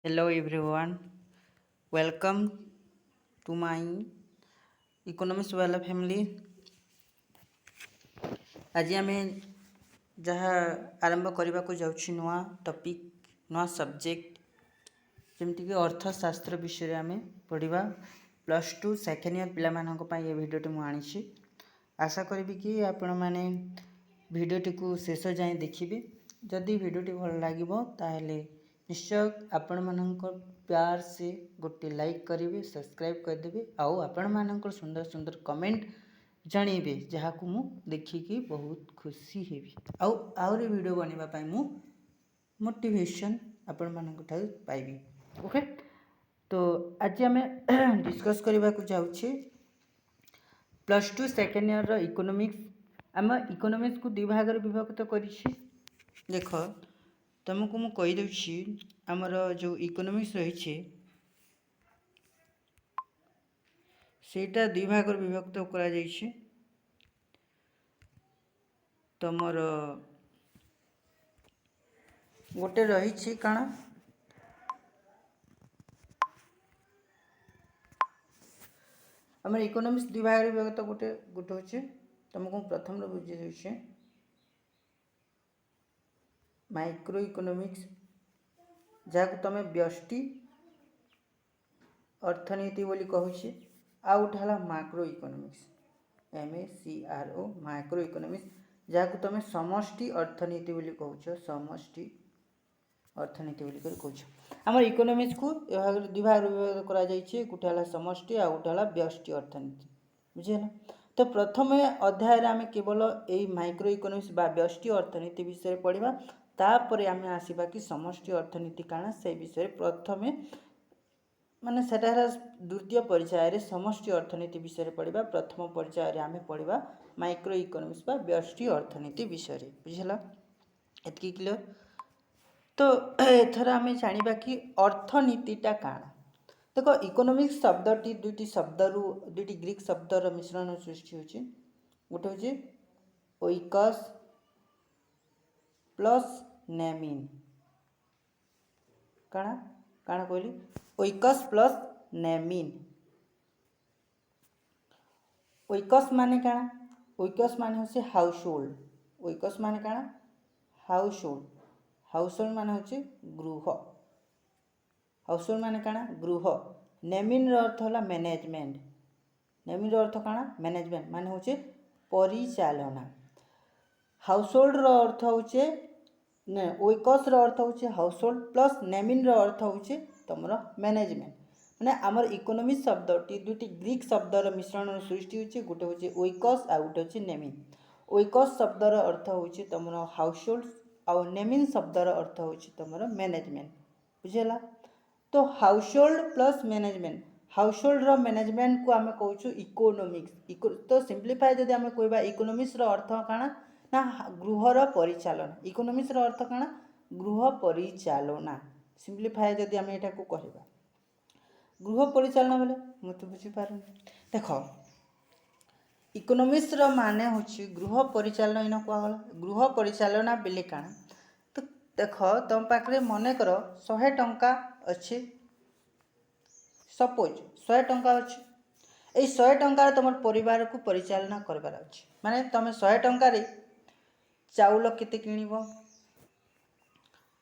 Hello everyone, welcome to my economics वाला family। आज आम जहाँ आरंभ करने को जाऊँ नुआ टॉपिक नुआ सब्जेक्ट जमीक अर्थशास्त्र विषय आम पढ़ा +2 सेकेंड ईयर पिला ये भिडियोटी मुझे आशा करी कि आपण मैंने भिडियोटी को शेष जाए देखिए। जदि भिडियोटी भल लगे ताहले निश्चय आपण मानक प्यार से गोटे लाइक करेंगे, सब्सक्राइब करदे आउ आपण मानक सुंदर सुंदर कमेंट जनइबे जहाँ को मु देखिकी बहुत खुशी हेबी आउ आहरी वीडियो बनवाई मु मोटिवेशन आपण मानक ठाई पाइबी। ओके, तो आज आम डिस्कस करने को जाऊँ +2 सेकेंड ईयर इकोनॉमिक्स। आम इकोनॉमिक्स को दु भाग विभक्त करिछि। देख तुमको मु कही दूची आमर जो इकोनॉमिक्स रही सेटा दु भाग विभक्त करा जाइछि। तमर गोटे रही काना आमर इकोनॉमिक्स दु भाग विभक्त गोटे गोटे होचे तुमको प्रथम बुझे देछे माइक्रो इकोनॉमिक्स जहाँ तुम व्यष्टि अर्थनीति बोली कहूचे आउ गोटे है macro economics MACRO macro economics जहाँ तुम समष्टि अर्थनीति बोली कहूच समष्टि अर्थनीति बोली कहूच। आम इकोनॉमिक्स को दु भाग विभाग करा जाइए गोटे है समष्टि आ गोटे है व्यष्टि अर्थनीति बुझीगला। तो प्रथम अध्याय आम केवल यही माइक्रो इकोनॉमिक्स बा व्यष्टि अर्थनीति विषय पढ़ा तापर आम आसवा कि समष्टि अर्थनीति काना से विषय प्रथमे माने सेटा द्वितीय परिचय समष्टि अर्थनीति विषय पढ़ा प्रथम परिचय आम पढ़ा माइक्रो इकोनॉमिक्स बा व्यष्टि अर्थनीति विषय बुझला एतकी क्लियर। तो एथर आम जाना कि अर्थनीतिटा काना देख इकोनॉमिक्स शब्दटी दुईटी शब्दरू दुईटी ग्रीक शब्दर मिश्रण सृष्टि होची गोटे होची ओइकस प्लस नेमिन काना काना कहली ओइकस प्लस नेमिन। ओइकस माने काना ओइकस माने होचे हाउस होल्ड ओइकस माने काना हाउस होल्ड हाउस होल्ड माने होचे गृह हाउस होल्ड माने काना गृह। नेमिन रो अर्थ होला मैनेजमेंट नेमिन रो अर्थ काना मैनेजमेंट माने होचे परिचालना। हाउस होल्ड रो अर्थ होचे ने ओइकस रो अर्थ होचे हाउस होल्ड प्लस नेमिन रो अर्थ होचे तमरो मैनेजमेंट माने आमर इकोनॉमिक्स शब्दटी दुईटी ग्रीक शब्दर मिश्रण सृष्टि होचे गोटे होचे ओइकस आ गोटे होचे नेमिन। ओइकस शब्दर अर्थ होचे तमरो हाउस होल्ड आ नेमिन शब्दर अर्थ होचे तमरो मैनेजमेंट बुझेला। तो household plus management household रो मैनेजमेंट को आम कहूँ इकोनॉमिक्स तो सिंप्लीफाई जदि आम कहबा इकोनॉमिक्स रो अर्थ काना ना गृहर परिचालन इकोनॉमिक्स रो अर्थ काना गृह परिचालना सिंप्लीफाई जदि आम एटा को कहबा गृह परिचालना बोले मु तो बुझी पारुनी। देख इकोनॉमिक्स रो माने होची गृह परिचालना इन कहला गृह परिचालना बेले काना तो देख तुम पाखे मन कर 100 टंका अच्छे सपोज 100 टंका अच्छे ये 100 टंकार तुम परिवार को परिचालना करबार अच्छे माने तुम 100 टंकार चाउल केते किनिबो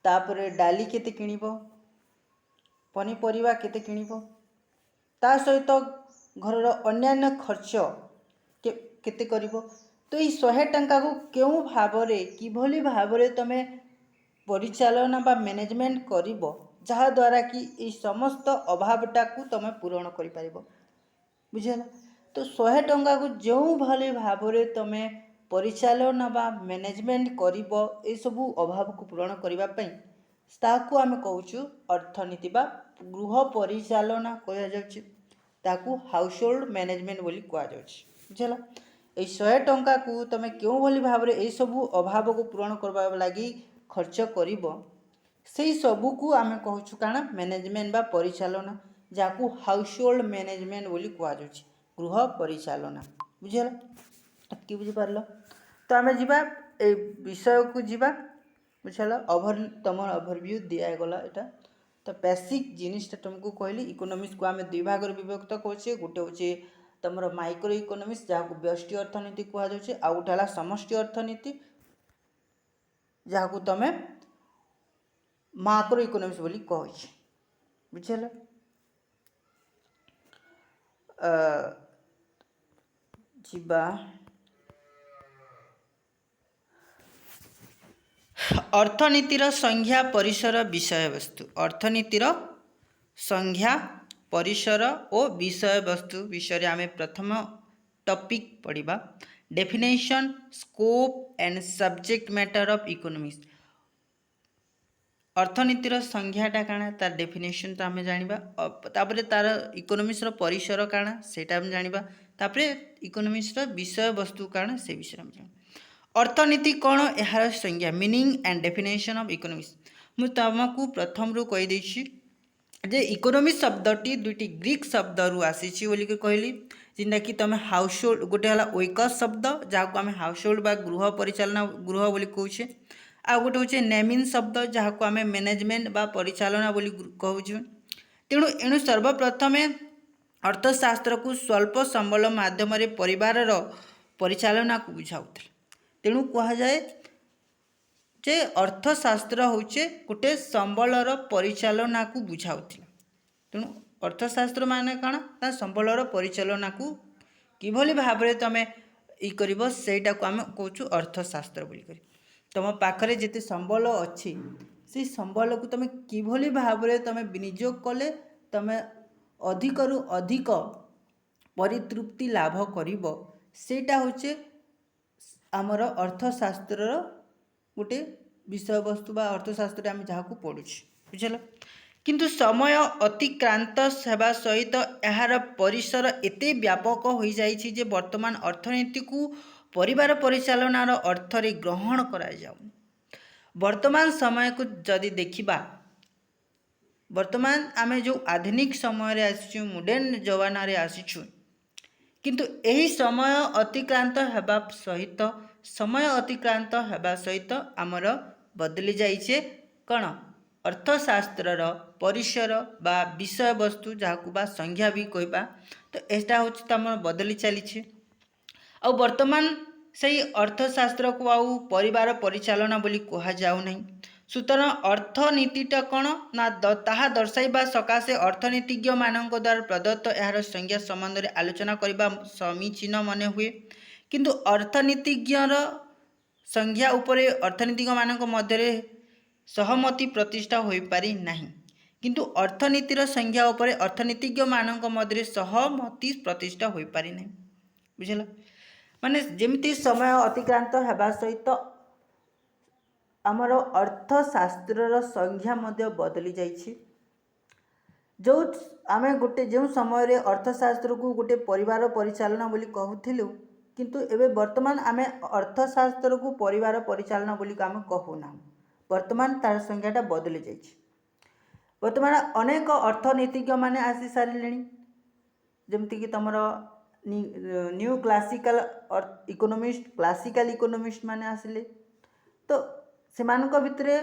तापरे डाली केते किनिबो पनीपरिया केते किनिबो ता सहित घर अन्यान्य खर्च केते करिबो। तो ये 100 टंका को केउ भावरे किभली भावरे तमे परिचालना बा मैनेजमेंट करिबो जहा द्वारा कि ये समस्त अभावटा को तमे पूरण करि पारिबो बुझिला। तो 100 टंका को जो भली भावरे तमे परिचालना बा मैनेजमेंट करिबो ए सबु अभाव को पूरण करिबा पई ताकू आमे कहूछु अर्थनीति बा गृह परिचालना कहा जाउछि ताकू हाउस होल्ड मैनेजमेंट बोली कहा जाउछि बुझला। ए 100 टंका को तमे केउ भली भावरे ए सबु अभाव को पूरण करबा लागि खर्च करिबो सेही सबू को आमे कहूछु काना मैनेजमेंट बा परिचालना जाकू हाउस होल्ड मैनेजमेंट बोली कहा जाउछि गृह परिचालना बुझला कि बुझी पारलो। तो आमे जिबा ए विषय को जिबा बुझला तुम ओवरव्यू दिया गला एटा तो बेसिक जिनिसटा तुमको कहली इकोनोमिक्स को आम दुई भाग विभक्त कौचे गोटे हूँ तुम माइक्रो इकोनोमिक्स जहाँ को व्यष्टि अर्थनीति कहुच्छे आउ गोटे है समष्टि अर्थनीति जहाँ को तुम माक्रो इकोनोमिक्स बोली कहुच्छे बुझल। जीवा अर्थनीतिर संज्ञा परिसर विषय वस्तु अर्थनीतिर संज्ञा परिसर और विषय वस्तु विषय आम प्रथम टॉपिक पढ़ा definition scope and subject matter of economics अर्थनीतिर संज्ञाटा काଣା तार डेफिनेशन तो आम जानिबा तापर तार इकोनॉमिक्स रो परिसर काଣା सेटा हम जानिबा तापर इकोनॉमिक्स रो विषय वस्तु काଣା से विषय हम जानिबा। अर्थनीति कौन यार संज्ञा meaning and definition of economics मु तुमको प्रथम रू कहि देछि जे इकोनॉमिक्स शब्दटी दुईटी ग्रीक शब्द रु आसीछि बोली कहली जिनटा कि तुम हाउस होल्ड गोटे है ओइकस शब्द जहाँ को आम हाउस होल्ड बा गृह परिचालना गृह बोली कहूचे आ गोटे हूँ नेमिंग शब्द जहाँ को आम मैनेजमेंट बा परिचालना बोली कहूँ। तेणु एणु सर्वप्रथम अर्थशास्त्र को स्वल्प संबल माध्यम परिवार परिचालना को बुझाऊे तेणु कह जाए जे अर्थशास्त्र होचे गोटे संबलर परिचालना को बुझाऊला। तेणु अर्थशास्त्र माने कौन ना संबलर परिचालना को किभली भाव में तुम ये सेटा को आम कहूँ अर्थशास्त्र बोलिक तुम पाखरे जिते संबल अच्छी से संबल को तुम किभली भाव में तुम विनियोग कले तुम अधिक रु अधिक परितृप्ति लाभ कर सेटा होचे आमर अर्थशास्त्र गोटे विषय वस्तु बा अर्थशास्त्र आम जहाँ को पढ़ुँ बुझल। किंतु समय अतिक्रांत सेवा सहित यार परिसर एते व्यापक हो जाइछि जे वर्तमान अर्थनीति को परिवार परिचालनार अर्थरे ग्रहण करा जाऊ। वर्तमान समय को जदि देखिबा वर्तमान आमे जो आधुनिक समय रे आसीछु मॉडर्न जमाना रे आसीछु किंतु एही समय अतिक्रांत हेबा सहित आमर बदली जाइछे कौन अर्थशास्त्रर परिसर बा विषय वस्तु जहाँ को बा संज्ञा भी कहबा तो एटा हूँ तुम बदली चली आ वर्तमान से अर्थशास्त्र को आउ परिवार परिचालना बोली कह जाऊ नहीं। सुतरां अर्थनीतिटा कौन ना ताहा दर्शाइबा सकाशे अर्थनीतिज्ञ मानक द्वारा प्रदत्त यार संज्ञा संबंध में आलोचना करबा समीचीन मन हुए किंतु अर्थनीतिज्ञर संज्ञा उपरे अर्थनीतिज्ञ मानक मध्य सहमति प्रतिष्ठा हो पारि नाही किंतु अर्थनीतिर संज्ञा उपरे अर्थनीतिज्ञ मानक मध्य सहमति प्रतिष्ठा हो पारि नाही बुझल। माने जेमती समय अतिक्रांत हेबा सहित आमर अर्थशास्त्रर संज्ञा मध्य बदली जाइछि जो आमे गोटे जो समय अर्थशास्त्र को गोटे परिवार परिचालना बोली कहूथिलु किंतु एबे वर्तमान आमे अर्थशास्त्र को परिवार परिचालना बोली आमे कहूना वर्तमान तार संज्ञाटा बदली जाइछि। वर्तमान अनेक अर्थनीतिज्ञ माने आसी सारिलेणी जेमती कि तमर न्यू क्लासिकल क्लासिकल इकोनॉमिस्ट माने आसिले तो सेमानक भितरे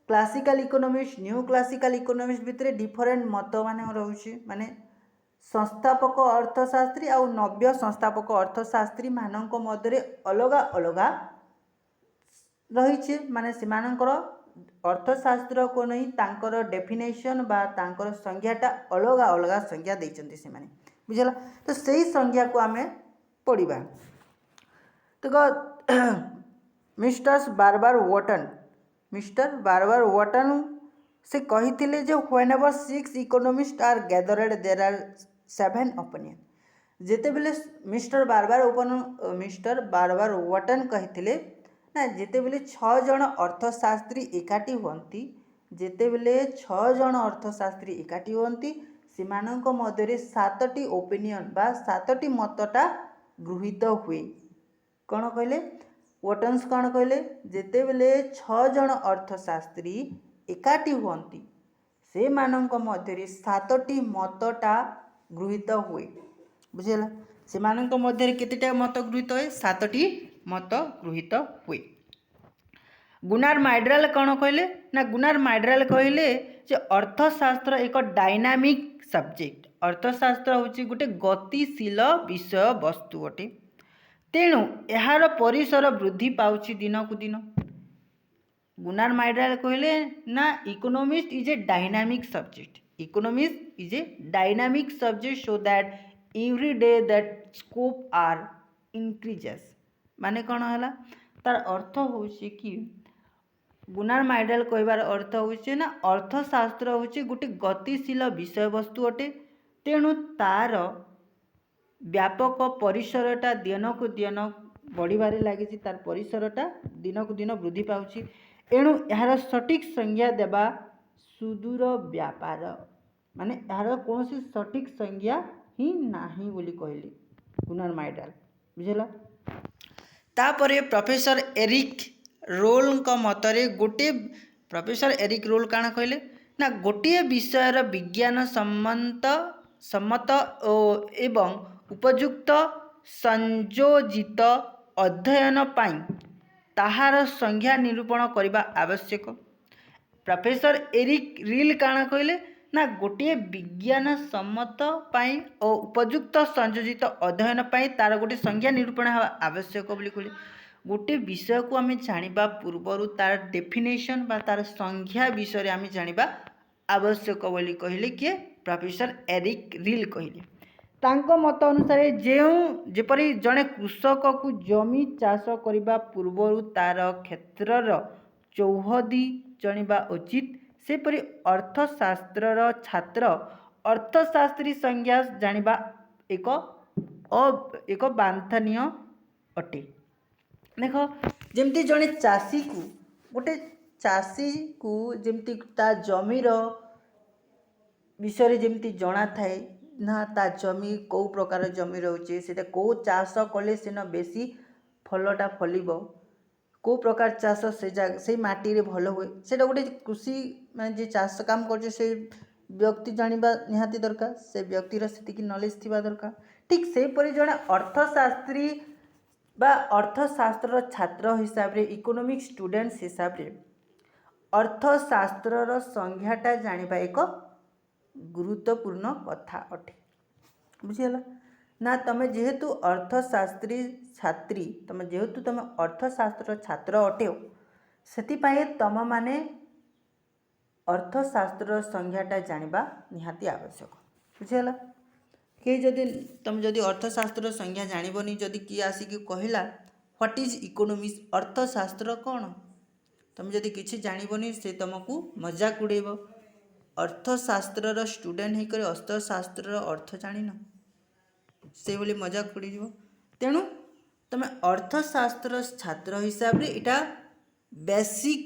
classical economist new classical economist भितरे डिफरेंट मत माने रहुछि माने संस्थापक अर्थशास्त्री आ नव्य संस्थापक अर्थशास्त्री मानक मध्य अलग अलग रही माने सेमानकर अर्थशास्त्र को नहीं तांकर डेफिनेशन बा तांकर संज्ञाटा अलग अलग संज्ञा देइचंती से माने बुझला। तो सही संज्ञा को आमे पढ़िबा तो मिस्टर बारबार वॉटन से कही जो whenever 6 economist are gathered there are 7 opinion जेते बेले मिस्टर बारबार वॉटन कही ना जेते बेले 6 जन अर्थशास्त्री एकाठी हुअंती जेते बेले 6 जन अर्थशास्त्री एकाठी हुअंती सेमानक मध्य 7टी ओपिनियन बा 7टी मतटा गृहीत हुए कौन कहले वॉटन्स कौन कहले जेते बेले 6 जन अर्थशास्त्री एकाठी हुअंती से मानक मध्य 7टी मतटा गृहीत हुए बुझेला से मानक मध्य केतेटा मत गृहीत हुए 7टी मत गृहीत हुए। गुनार माइड्राल कौन कहले ना गुनार माइड्राल कहले जे अर्थशास्त्र एक डायनामिक सब्जेक्ट। अर्थशास्त्र हूँ गोटे गतिशील विषय वस्तु अटे, तेणु यार परिसर वृद्धि पाउछ दिन को दिन। गुनार माइडाल कहले ना economist is a dynamic subject. Economist is a dynamic subject so that every day that scope are increases. माने कौन है तार अर्थ हूँ कि गुनार माइडाल कहबार अर्थ हूँ ना अर्थशास्त्र हूँ गोटे गतिशील विषय वस्तु अटे, तेणु तार व्यापक परिसरटा दिन को दिन बढ़िबारे लगी। तार परिसरटा दिन को दिन वृद्धि पाउछ, एणु यार सठिक संज्ञा देबा सुदूर व्यापार। माने यार कौन सठिक संज्ञा ही नाही बोली कहले गुनार माइडाल। बुझेला। तापरे प्रोफेसर एरिक रोल का मतरे गोटे प्रोफेसर एरिक रोल काना कहले ना गोटे विषयर विज्ञान सम्मत एवं उपयुक्त संयोजित अध्ययन पाई ताहार संज्ञा निरूपण करने आवश्यक। प्रोफेसर एरिक रिल काना कहले ना गोटे विज्ञान सम्मत पाई और उपयुक्त संयोजित अध्ययन पाई तार गोटे संज्ञा निरूपण आवश्यक बोली कहले। गोटे विषय को आम जाना पूर्वर तार डेफिनेशन बा तार संज्ञा विषय आम जाना आवश्यक बोली कहले किए प्रोफेसर एरिक रिल कहले। तांको मत अनुसार जेपरी जड़े कृषक को जमी चाष करने पूर्वर तार क्षेत्रर चौहदी जाना उचित, सेपरी अर्थशास्त्र छात्र अर्थशास्त्री संज्ञा जाना एक बांछनीय अटे। देख जमती जड़े चाषी को गोटे चाषी को जमती ता जमीर विषय जमती जना थाए ना ता जमी कौ प्रकार जमी रोचे से कौ चाष कले सीना बेसी फलटा फलिब, कौ प्रकार चाष से माटी रे भल हुए से गोटे कृषि माने जे चाष काम कर से व्यक्ति जानिबा निहाती दरकार, से व्यक्तिर से नॉलेज थिबा दरकार। ठीक से परि जड़े अर्थशास्त्री बा अर्थशास्त्र छात्र हिसाब रे इकोनॉमिक स्टूडेंट्स हिसाब रे अर्थशास्त्र संज्ञाटा जानिबा एक गुरुत्वपूर्ण कथा अटे। बुझीगला ना तमे जेहेतु अर्थशास्त्री छात्री तमे जेहेतु तमे अर्थशास्त्र छात्र अटे से तम माने अर्थशास्त्र संज्ञाटा जानिबा निहाती आवश्यक। बुझीगला कई जदि तुम जदि अर्थशास्त्र संज्ञा जानबनी जदि किए आसिक कहला व्हाट इज इकोनॉमिक्स अर्थशास्त्र कौन, तुम जदि किसी जानबनी से तुमको मजाक उड़ेब। अर्थशास्त्र स्टूडेंट होकर अर्थशास्त्र अर्थ जान से बोली मजाक उड़ी। तेणु तुम अर्थशास्त्र छात्र हिसाब रे इटा बेसिक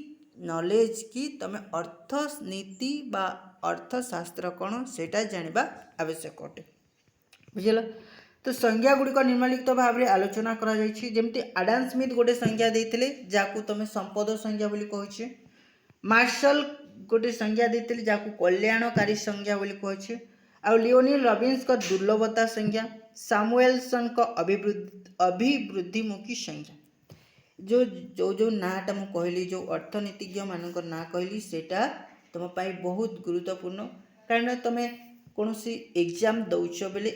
नॉलेज कि तुम अर्थनीति बा अर्थशास्त्र कौन सेटा जानिबा आवश्यक अटे। बुझल। तो संज्ञा गुड़िक निम्नलिखित भाव में आलोचना करा जायछि। जेमति आडम स्मिथ गोटे संज्ञा देते जाकू तुम संपद संज्ञा बोली कहे, मार्शल गोटे संज्ञा देते जाकू कल्याणकारी संज्ञा बोली कहे, आउ लियोनिल रॉबिन्स का दुर्लभता संज्ञा, सामुएलसन का अभिवृद्धिमुखी संज्ञा। जो जो जो नाटा मु कहली जो अर्थनीतिज्ञ मानक ना कहली सेटा तुम पाई बहुत गुरुत्वपूर्ण, कारण तुम कौन सी एग्जाम दौच बेले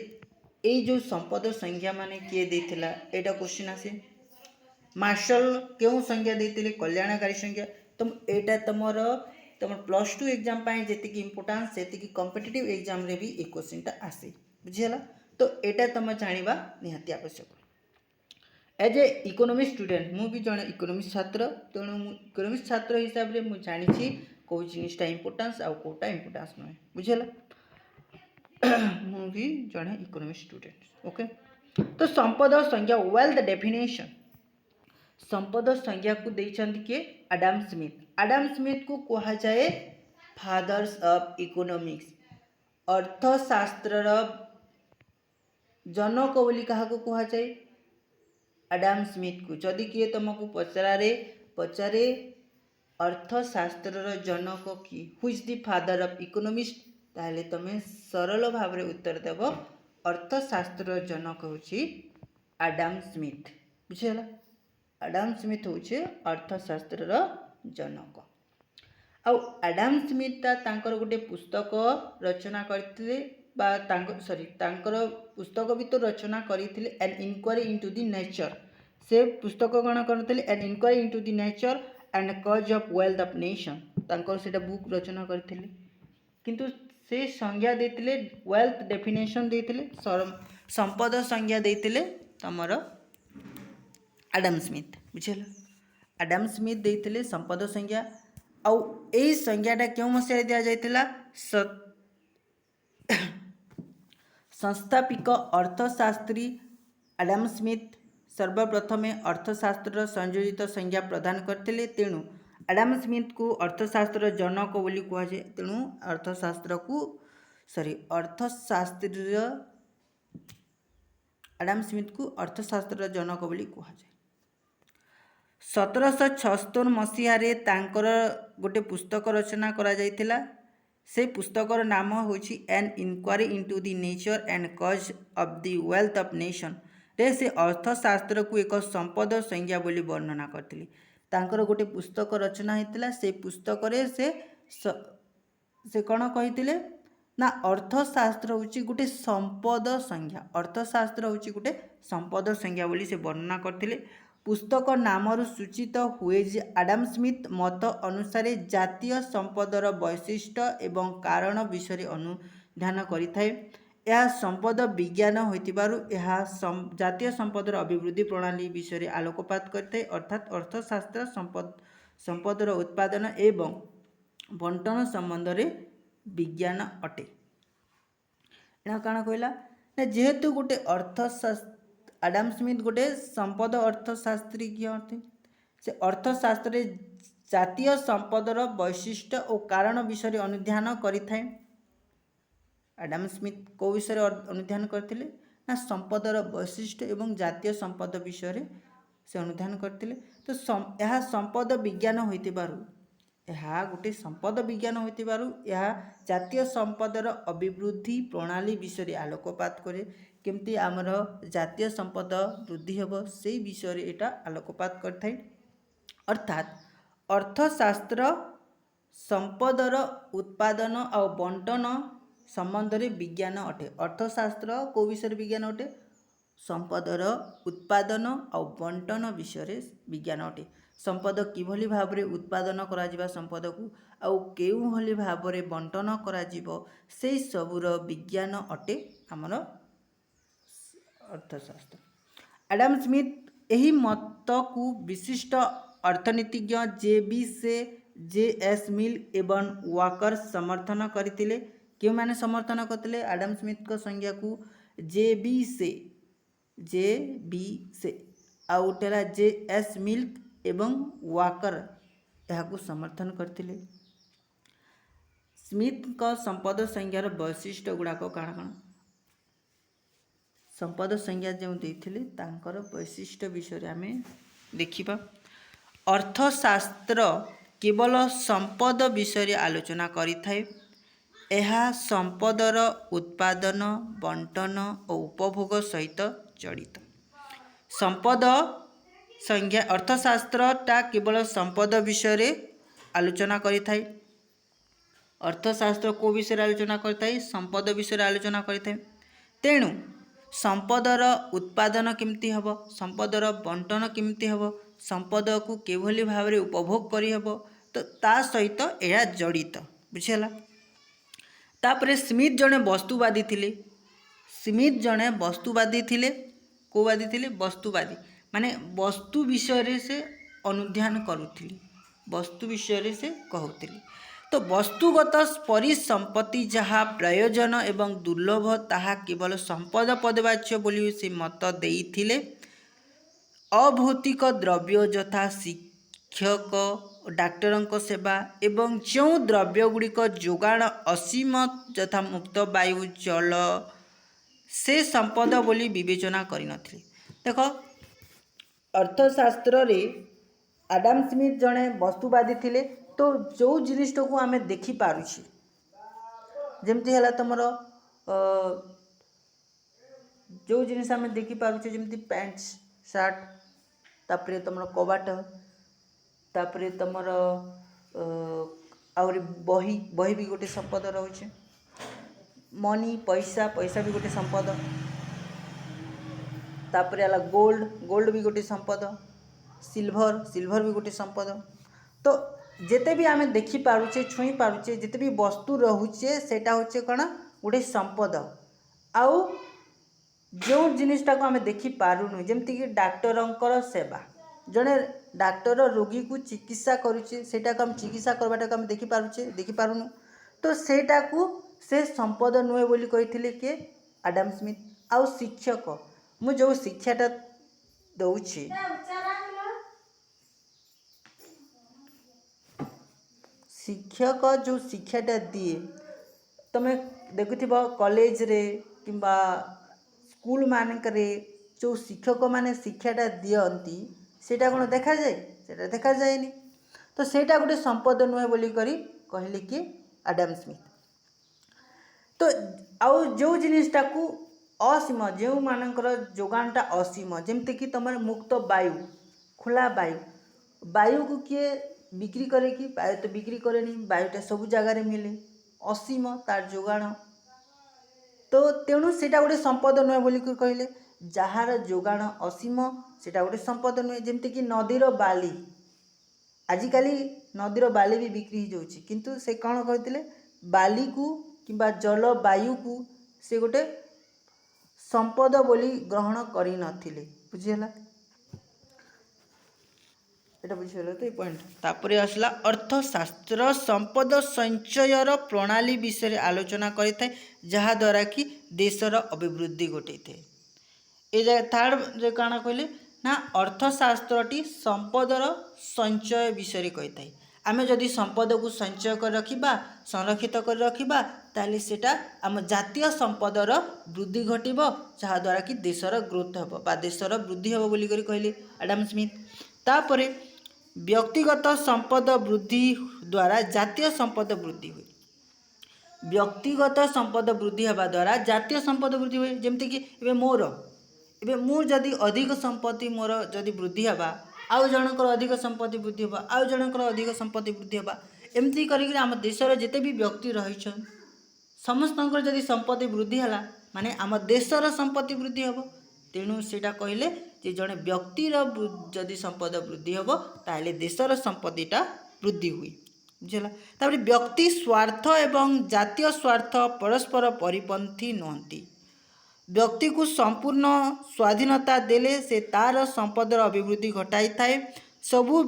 ये जो संपद संज्ञा माने किए देथिला एटा क्वेश्चन आसे। मार्शल क्यों संज्ञा देते कल्याणकारी संज्ञा, तुम एटा तुमर +2 एग्जाम पाए जेतिकी इंपोर्टेंस सेतिकी कॉम्पिटिटिव एग्जाम रे भी ए क्वेश्चनटा आसे। बुझीला। तो एटा तुम जानिबा निहाती आवश्यक। एज ए इकोनॉमिक्स स्टूडेंट मु भी जने इकोनॉमिक्स छात्र, तेणु इकोनॉमिक्स छात्र हिसाब रे मु जानिछि को जिनिसटा इंपोर्टेंस आ कोटा इंपोर्टेंस नय। बुझीला। मु भी जने इकोनॉमिक्स स्टूडेंट। ओके। तो संपद संज्ञा वेल द डेफिनेशन संपद संज्ञा को देइछन्ति के आडम स्मिथ। आडम स्मिथ को कहा जाए फादर्स ऑफ इकोनॉमिक्स, अर्थशास्त्र जनक बोली कहा को कहा जाए आडम स्मिथ को। जदि किए तुमको पचारे अर्थशास्त्र जनक कि who is the father of economics, ताहले तुम सरल भाव में उत्तर देव अर्थशास्त्र जनक होची आडम स्मिथ। बुझीगला। आडम स्मिथ होचे अर्थशास्त्र जनक। आउ आडाम स्मिथ तांकर गोटे पुस्तक रचना करते तांकर पुस्तक भी तो रचना करते an inquiry into the nature से पुस्तक कौन करते an inquiry into the nature and cause of wealth of nation तांकर सेटा बुक रचना करते किंतु से संज्ञा देते वेल्थ डेफिनेशन देते संपद संज्ञा देते तमर आडाम स्मिथ बुझेगा आडाम स्मिथ देते संपद संज्ञा आउ यही संज्ञाटा क्यों मसीह दि जाइतिला संस्थापिक अर्थशास्त्री आडाम स्मिथ सर्वप्रथमे अर्थशास्त्र संयोजित संज्ञा प्रदान करते तेणु आडाम स्मिथ को अर्थशास्त्र जनक बोली कहुए तेणु अर्थशास्त्र आडाम स्मिथ को अर्थशास्त्र जनक बोली कहुए 1776 मसीह तांकर गोटे पुस्तक रचना करा जाइतिला से पुस्तकर नाम होची an inquiry into the nature and cause of the wealth of nation रे से अर्थशास्त्र को एक संपद संज्ञा बोली वर्णना करथिले तांकर गोटे पुस्तक रचना होइतिला से पुस्तक रे से कौन कहितिले ना अर्थशास्त्र होची गोटे संपद संज्ञा अर्थशास्त्र होची गोटे संपद संज्ञा बोली से वर्णना करथिले पुस्तक नामरू सूचित हुए जे आडाम स्मिथ मत अनुसार जातीय संपदर वैशिष्ट्य एवं कारण विषय अनुध्यान करिथाए यह संपद विज्ञान होइतिबारु यह जातीय संपदर अभिवृद्धि प्रणाली विषय आलोकपात करते अर्थात अर्थशास्त्र संपदर उत्पादन एवं बंटन संबंध रे विज्ञान अटे एना काना कहला जेहेतु गोटे अर्थशास्त्र आडाम स्मिथ गोटे संपद अर्थशास्त्री किए से अर्थशास्त्र जातीय संपदर वैशिष्ट्य और कारण विषय अनुध्यान करिथाए आडाम स्मिथ को विषय अनुध्यान करते ना संपदर वैशिष्ट्य एवं जातीय संपद विषय से अनुध्यान करते तो यह संपद विज्ञान होइतिबारु यह गोटे संपद विज्ञान होइतिबारु यह जातीय संपदर अभिवृद्धि प्रणाली विषय आलोकपात करे केमती आमर जातीय संपद वृद्धि हेब से विषय एटा आलोकपात करथाय अर्थात अर्थशास्त्र संपदर उत्पादन और बंटन संबंध रे विज्ञान अटे अर्थशास्त्र को विषय विज्ञान अटे संपदर उत्पादन और बंटन विषय विज्ञान अटे संपद किभली भाव रे उत्पादन करा जिबा संपद को आउ केउ भली भाव रे बंटन करा जिवो से सबुर विज्ञान अटे हमर अर्थशास्त्र आडाम स्मिथ यही मत को विशिष्ट अर्थनीतिज्ञ जे.एस. मिल एवं वाकर समर्थन करते क्यों माने समर्थन करते आडाम स्मिथ को संज्ञा को जे.बी. से आउटेला जे.एस. मिल एवं वाकर यह समर्थन करते स्मिथ का संपद संज्ञार वैशिष्ट्य गुड़ाक काण काण संपद संज्ञा जो देथिले तांकर वैशिष्ट्य विषय आम देखा अर्थशास्त्र केवल संपद विषय आलोचना करिथाए यह संपदर उत्पादन बंटन और उपभोग सहित जड़ित संपद संज्ञा अर्थशास्त्रटा केवल संपद विषय आलोचना करिथाए अर्थशास्त्र को विषय आलोचना करिथाए संपद विषय आलोचना करिथाए तेणु संपदर उत्पादन केमती हेब संपदर बंटन केमती हेब संपद को केभली भाव रे उपभोग करी हेब तो ता सहित यह जड़ित बुझेला तापरे स्मिथ जने वस्तुवादी थिले स्मिथ जने वस्तुवादी थिले कोवादी थिले वस्तुवादी माने वस्तु विषय से अनुध्यान करुथिले वस्तु विषय से कहूथिले तो वस्तुगत परिसंपत्ति जहाँ प्रयोजन एवं दुर्लभ ताहा केवल संपद पदवाच्य बोली से मत देइथिले अभौतिक द्रव्य यथा शिक्षक डाक्टर सेवा एवं जो द्रव्य गुड़िक जोगाण असीम यथा मुक्त वायु जल से संपद बोली विवेचना करिनथिले देख अर्थशास्त्र रे आडाम स्मिथ जने वस्तुवादी थिले तो जो जिनिस को आम देखिपारुछे जमती है तुम जो जिनिस आम देखिपारुछे जमती पैंट सार्ट तापरे तुम कबाट तापरे तुम आउरी बही बही भी गोटे संपद रोचे मनी पैसा पैसा भी गोटे संपद तापर आला गोल्ड गोल्ड भी गोटे संपद सिल्भर सिल्भर भी गोटे संपद तो जिते भी आम देखिपारे छुई पारुचे जिते भी वस्तु रोचे सेटा होचे कौन गोटे संपद आउ जो जिनिसटा को आम देखिपारूनु जमती कि डाक्तरंकर सेवा जड़े डाक्तर रोगी को चिकित्सा करुचे सेटा को हम चिकित्सा करवाटा को आम देखिपारूनु तो सेटा को से संपद नुहे बोली कही किए आडम स्मिथ आउ शिक्षक मु जो शिक्षाटा दौची शिक्षक जो शिक्षाटा दिए तमें देखुथिबो कॉलेज रे किंबा स्कूल मानकरे जो शिक्षक माने शिक्षाटा दियंती सेटा कोन देखा जाए सेटा देखा जाएनी तो सेटा गोटे संपद नुहे बोली करी कहले कि आडम स्मिथ तो आउ जो जिनिसटा को असीम जो मानकर जोगानटा असीम जमती कि तुम मुक्त वायु खुला वायु वायु को किए बिक्री करे कि वायु तो बिक्री करे नहीं वायुटा सब जगार मिले असीम तार जोगाण तो तेणु सेटा गोटे संपद नुहे बोली कहले जार जोगाण असीम सेटा गोटे संपद नुहे जमती कि नदीर बाली आजिकाली नदीर बाली भी बिक्री हो जाउछि किंतु से कौन कहते बाली को किंबा जलवायु को से गोटे संपद बोली ग्रहण करी नथिले बुझिला एटा बुझिला तो ये पॉइंट तापरे आसला अर्थशास्त्र संपद संचयर प्रणाली विषय आलोचना करिथाय जहा द्वारा कि देशर अभिवृद्धि घटैथे ए जगह थर्ड जे काना कहले ना अर्थशास्त्रटी संपदर संचय विषय कही आमे जदि संपद को संचय कर रखिबा संरक्षित कर रखिबा ताले सेटा आम जातीय संपदर वृद्धि घटिबो जहा द्वारा कि देशर ग्रोथ हेबो बा देशर वृद्धि हेबो बोली करी कहले आडम स्मिथ तापरे व्यक्तिगत संपद वृद्धि द्वारा जातीय संपद वृद्धि हुए व्यक्तिगत संपद वृद्धि हेबा द्वारा जातीय संपद वृद्धि हुए जेमति कि एबे मोर एबे मु जदि अधिक संपत्ति मोर जदि वृद्धि हेबा आउ जनकर अधिक संपत्ति वृद्धि हेबा आउ जनकर अधिक संपत्ति वृद्धि हेबा एमती करिक आम देशर जेते भी व्यक्ति रहिछन समस्तंकर जदि संपत्ति वृद्धि हला माने आम देशर संपत्ति वृद्धि हेबो तेणु सेटा कहले जे जड़े व्यक्तिर जदि संपद वृद्धि हेबो ताले देशर संपत्तिटा वृद्धि हुई बुझला तापर व्यक्ति स्वार्थ एवं जातीय स्वार्थ परस्पर परिपंथी नहंती व्यक्ति को संपूर्ण स्वाधीनता देले से तार संपदर अभिवृद्धि घटाई थाए सबु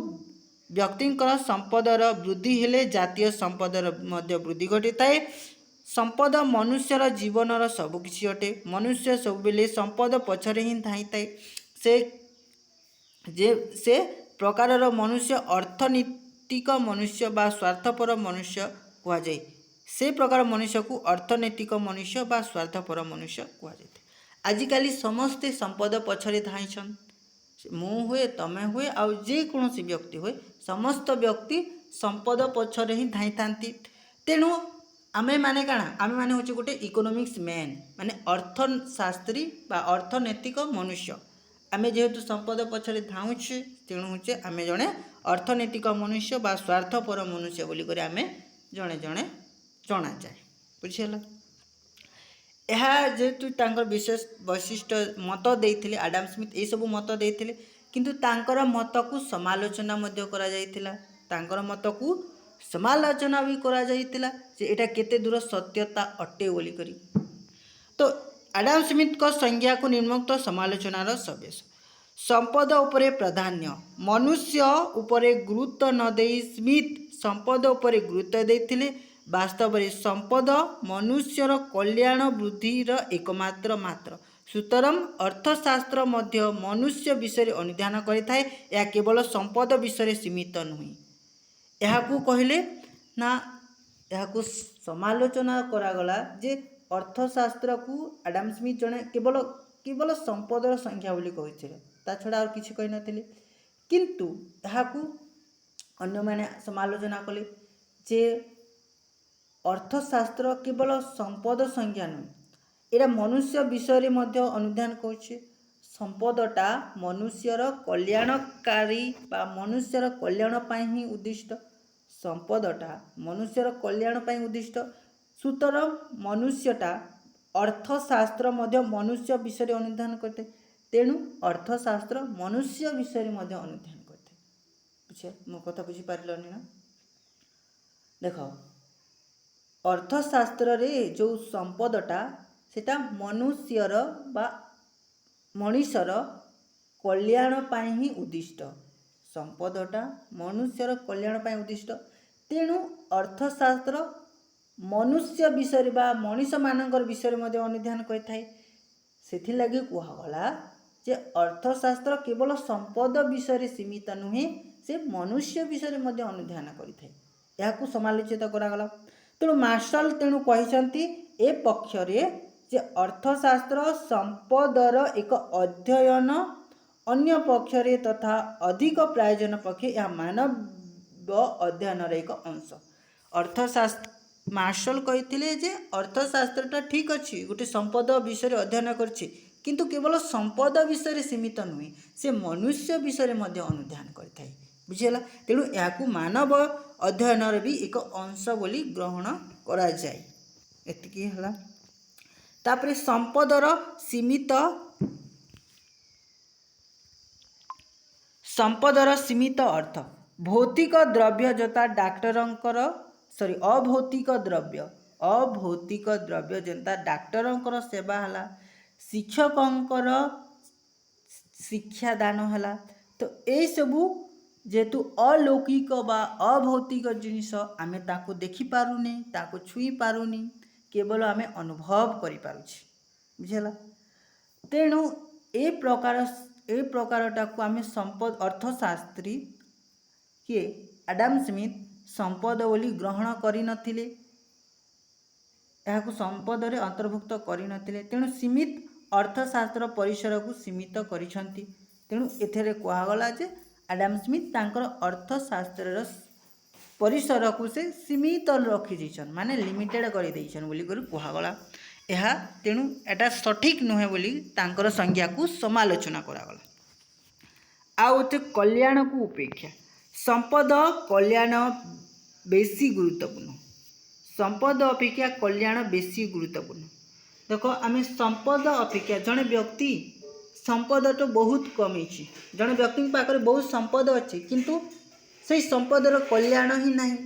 व्यक्तिंकर संपदर वृद्धि हेले जातीय संपदर मध्य वृद्धि घटी थाए संपद मनुष्यर जीवनर सबकिछि अटे मनुष्य सब बेले संपद पछरे ही धाई थाए से प्रकारर मनुष्य अर्थनीतिक मनुष्य बा स्वार्थपर मनुष्य कह जाए से प्रकार मनुष्य को अर्थनैतिक मनुष्य बा स्वार्थपर मनुष्य कह जाए आजिकाली समस्ते संपद पछरे धाईछन मु हुए तमे हुए आउ जे कौन व्यक्ति हुए समस्त व्यक्ति संपद पछरे ही धाई थांती तेणु आमे माने काना आमे माने होचे गोटे इकोनॉमिक्स मैन माने अर्थशास्त्री बा अर्थनैतिक मनुष्य आमे जेहेतु संपद पछरे धाउछे तेणु होचे आमे जणे अर्थनैतिक मनुष्य बा स्वार्थपर मनुष्य बोली करे आमे जणे जणे जना जाए बुझिला यह जेहेतु तांकर विशेष वैशिष्ट मत देइथिले आडम स्मिथ ए सब मत देइथिले किंतु तांकर मत को समालोचना मध्य करा जाइथिला तांकर मत को समालोचना भी करा जाइथिला जे एटा केते दूर सत्यता अटे बोली करी तो आडम स्मिथ को संज्ञा को निम्नोक्त समालोचनार सवेश संपद उपरे प्राधान्य मनुष्य उपरे गुरुत्व न देई स्मिथ संपद उपरे गुरुत्व देइथिले वास्तव में संपद मनुष्यर कल्याण वृद्धिर एकमात्र मात्र सुतरां अर्थशास्त्र मध्य मनुष्य विषय अनुध्यान करिथाए या केवल संपद विषय सीमित नुहे यह कहले ना यह समालोचना करागला जे अर्थशास्त्र को आडम स्मिथ जने केवल केवल संपदर संख्या बोली कहिथिले ता छड़ा और किछि कहि नथिले किंतु यह अन्य माने समालोचना कले जे अर्थशास्त्र केवल संपद संज्ञा नुहे एटा मनुष्य विषय मध्य अनुध्यान करुचे संपदटा मनुष्यर कल्याणकारी बा मनुष्यर कल्याण पाई ही उद्दिष्ट संपदटा मनुष्यर कल्याण पाई उद्दिष्ट सुतर मनुष्यटा अर्थशास्त्र मध्य मनुष्य विषय अनुधान करते तेणु अर्थशास्त्र मनुष्य विषय मध्य अनुधान करते बुझे मो कथा बुझी पारलनी ना देख अर्थशास्त्र रे जो संपदटा सेटा मनुष्यर बा मनुष्यर कल्याण पाई ही उद्दिष्ट संपदटा मनुष्यर कल्याण पाई उद्दिष्ट तेणु अर्थशास्त्र मनुष्य विषय बा मनीष मानकर विषय मध्य अनुधान करथाय सेथिलागि कुहागला जे अर्थशास्त्र केवल संपद विषय सीमित नुहे से मनुष्य विषय मध्य अनुधान करिथाय याकू समालोचित करागला तेणु मार्शल तेणु कहिसंती ए पक्षरे जे अर्थशास्त्र संपदर एक अध्ययन अन्य पक्षरे तथा अधिक प्रयोजन पक्षे या मानव अध्ययन एक अंश अर्थशास्त्र मार्शल कही जे अर्थशास्त्रटा ठीक अच्छी गोटे संपद विषय अध्ययन करछि किंतु केवल संपद विषय सीमित नुहे से मनुष्य विषय मध्य अनुधान करथाय बुझीला तेणु याकू मानव अध्ययन भी एक अंश बोली ग्रहण करा जाय एतिकी हला तापरे संपदर सीमित अर्थ भौतिक द्रव्य जता डाक्टरंकर सॉरी अभौतिक द्रव्य जनता डाक्टरंकर सेवा हला शिक्षकंकर शिक्षादान हला तो ए सबू जेतु अलौकिक बा अभौतिक जिनिस आमे ताको देखि पारुनी ताको छुई पारुनी केवल आमे अनुभव करि पारुछि बुझला तेणु ए प्रकारटा को आमे संपद अर्थशास्त्री किए एडम स्मिथ संपद बोली ग्रहण करि नथिले एहाकु संपद रे अंतर्भुक्त करि नथिले तेणु सीमित अर्थशास्त्र परिसर को सीमित करिसंती तेणु एथरे कुहागला जे एडम स्मिथ तांकर अर्थशास्त्र परिसर को से सीमित रखी देछन माने लिमिटेड करि देछन बोली कर कुहागला एहा तेणु एटा सठिक नुहे बोली तांकर संज्ञा को समालोचना करागला आउते कल्याण को उपेक्षा संपद कल्याण बेसी गुरुत्वपूर्ण संपद अपेक्षा कल्याण बेसी गुरुत्वपूर्ण देखो आम संपद अपेक्षा जड़े व्यक्ति संपद तो बहुत कमी जड़े व्यक्ति पाखे बहुत संपद अच्छे किंतु से संपदर कल्याण ही नहीं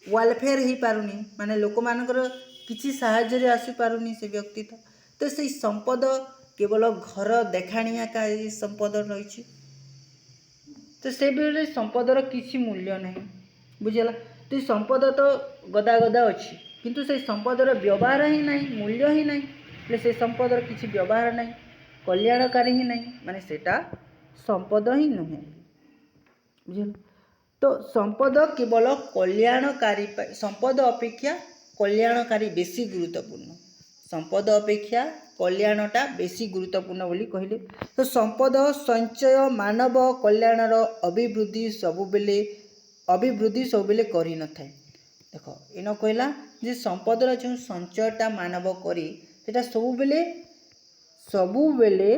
वेलफेयर हो पारुनी माने लोक मानकर किसी साहाय्य आसी पारुनी से व्यक्ति तो से संपद केवल घर देखाणिया का संपद रही तो से बेले संपदर किसी मूल्य नहीं बुझला तो संपद तो गदा गदा अच्छी किंतु से संपदर व्यवहार ही नहीं मूल्य ही नहीं से संपदर किसी व्यवहार नहीं कल्याणकारी ही नहीं माने सेटा संपद ही नुहे बुझल तो संपद केवल कल्याणकारी संपद अपेक्षा कल्याणकारी बेसी गुरुत्वपूर्ण संपद अपेक्षा कल्याणटा बेसी गुरुत्वपूर्ण बोली कहले तो संपद संचय मानव कल्याणर अभिवृद्धि सबुबेले करि न थाए देख इन कहला जे संपदर जो संचयटा मानव करी सेटा सबुबेले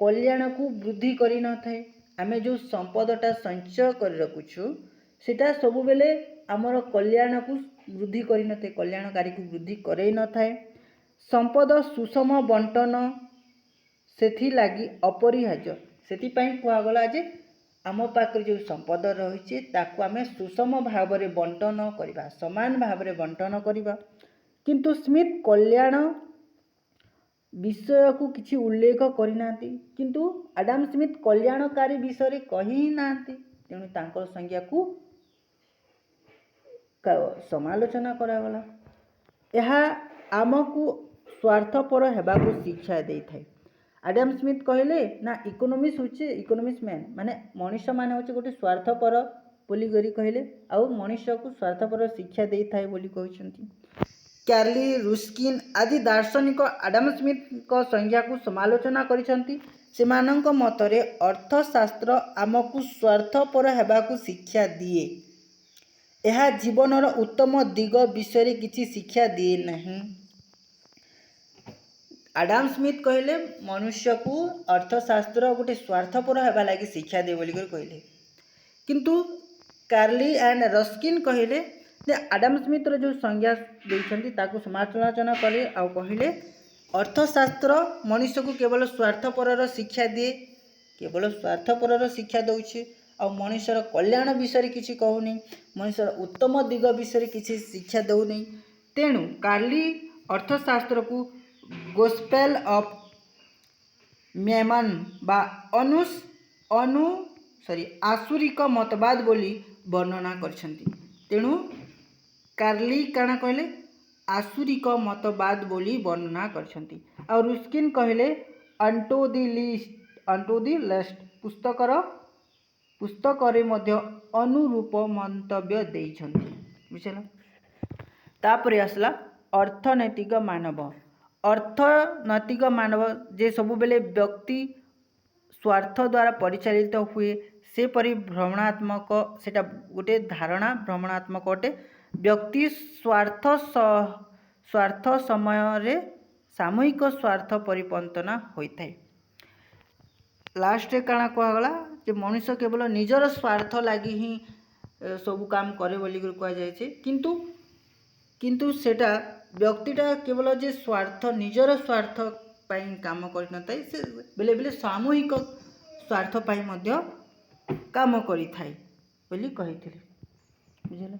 कल्याण को वृद्धि करि न थाए आमे जो संपदटा संचय कर रखुछु सेटा सबुबेले आमर कल्याण को वृद्धि करि न थाए कल्याणकारी को वृद्धि करै न थाए संपद सुषम बंटन सेथि लागी अपरिहार्य सेथि पई कुआगला जे आम पाखे जो संपद रही ताकू आम सुषम भाव में बंटन करवा समान भाव में बंटन करवा किंतु स्मिथ कल्याण विषय को किसी उल्लेख करना किंतु एडम स्मिथ कल्याणकारी विषय कही ना तेणु तांकर संज्ञा को समालोचना करागला यह आमको स्वार्थपर हेबाकू शिक्षा दे थाए एडम स्मिथ कहले ना इकोनोमिक्स होचे इकोनोमिक्स मैन माने मनुष्य माने होचे गोटे स्वार्थपर बोली करी कहले आउ मनुष्य को स्वार्थपर शिक्षा दे थाए बोली कहछंती कार्ली रुस्किन आदि दार्शनिक एडम स्मिथ को संज्ञा को समालोचना करिसंती सेमानंक मतरे अर्थशास्त्र आमको स्वार्थपर हेबाकू शिक्षा दिए यह जीवनर उत्तम दिग विषय किसी शिक्षा दिए नहीं एडम स्मिथ कहले मनुष्य को अर्थशास्त्र गोटे स्वार्थपर हेबा लगी शिक्षा दे बोली कहले किंतु कार्ली एंड रस्किन कहले जे आडम स्मिथ जो संज्ञा देइछन्ति ताकू समालोचना कले आ कहले अर्थशास्त्र मनुष्य को केवल स्वार्थपर शिक्षा दिए, केवल स्वार्थपर शिक्षा दौचे आ मनुष्यर कल्याण विषय किसी कहूनी, मनुष्यर उत्तम दिग विषय किसी शिक्षा दौनी। तेणु कार्ली अर्थशास्त्र को गोस्पेल ऑफ मैमन बा आसुरिक मतवाद बोली वर्णना करछन्ति। तेणु कार्ली काना कहले आसुरिक मतवाद बोली वर्णना करछन्ति। और रुस्किन कहले अंटो दी लिस्ट पुस्तक मध्य अनुरूप मंतव्य देइछन्ति। बुझला। तापर आसला अर्थनैतिक मानव। अर्थनैतिक मानव जे सब बेले व्यक्ति स्वार्थ द्वारा परिचालित हुए सेपरि भ्रमणात्मक सेटा गोटे धारणा भ्रमणात्मक अटे। व्यक्ति स्वार्थ समय रे सामूहिक स्वार्थ परिपंतना होता है। लास्ट काना कहगला जे मनुष्य केवल निजर स्वार्थ लगी ही सब काम करे बोली कह जाए, किंतु सेटा व्यक्तिटा केवल जे स्वार्थ निजर स्वार्थ पाई काम करनथाय से बेले बेले सामूहिक स्वार्थ पाई मध्य काम करि थाय बोली कहिथिले। बुझला।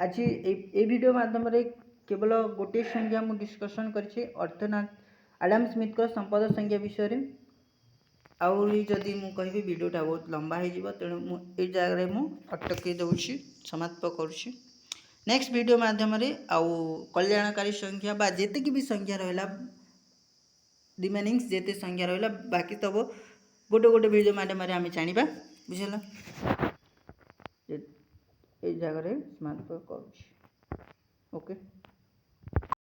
आज ए वीडियो माध्यम रे केवल गोटे संज्ञा मु डिस्कशन करछि अर्थनाथ आडम स्मिथ को संपद संज्ञा विषय रे। आउरी जदि मु कहबी वीडियोटा बहुत लंबा हो जिवो, तेणु मु ए जगह मु अटकी दउछि, समाप्त करूछि। नेक्स्ट वीडियो माध्यम रे आउ कल्याणकारी संख्या बा जेते की भी संख्या रहला रिमेनिंग्स जेते संख्या रहला बाकी तब गोटे गोटे वीडियो माध्यम रे आमे जानिबा। बुझला। ए जगह रे समाप्त करूछि। ओके।